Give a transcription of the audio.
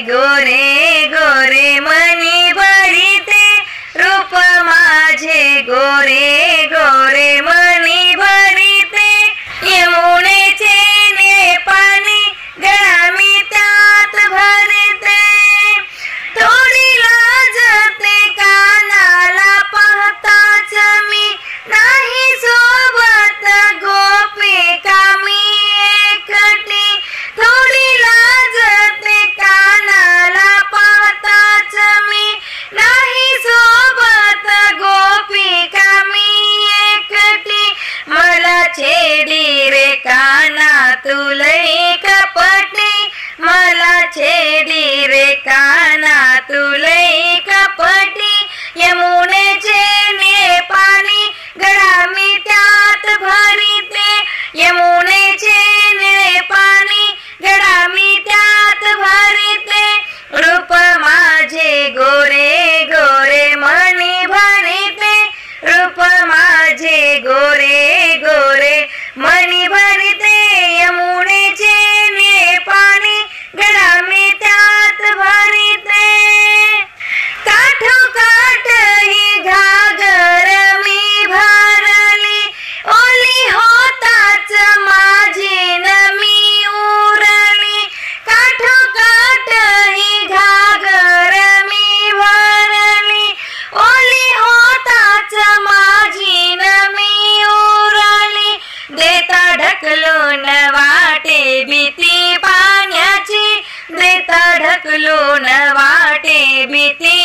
गोरे गोरे मनी भरिते रूप माझे गोरे गोरे मनी भरिते यमुनेचे ने पाणी गळा मी त्यात भरते थोडी लाजते कानाला पाहताच मी नाही सोबत गोपिका मी एकटी थोडी लाजते कानाला पाहताच मी नाही सोबत गोपिका मी एकटी मला छेडी रे काना तुलई कपटी मला छेडी रे काना तुलई कपटी यमुनेचे ने पाणी गळा मी त्यात भरिते यमुनेचे ने पाणी गळा मी त्यात भरिते रूप माझे गोरे गोरे मणी भरिते रूप माझे गोरे गोरे मणी भरिते यमुनेचे ने पाणी गळा मी त्यात भरिते काठोकाठ ही घागर मी भरली ओली होताच माझी न मी उरली काठोकाठ ही घागर मी भरली ओली होताच माझी न मी उरली देता ढकलून वाटे भीती पाण्याची देता ढकलून वाटे भीती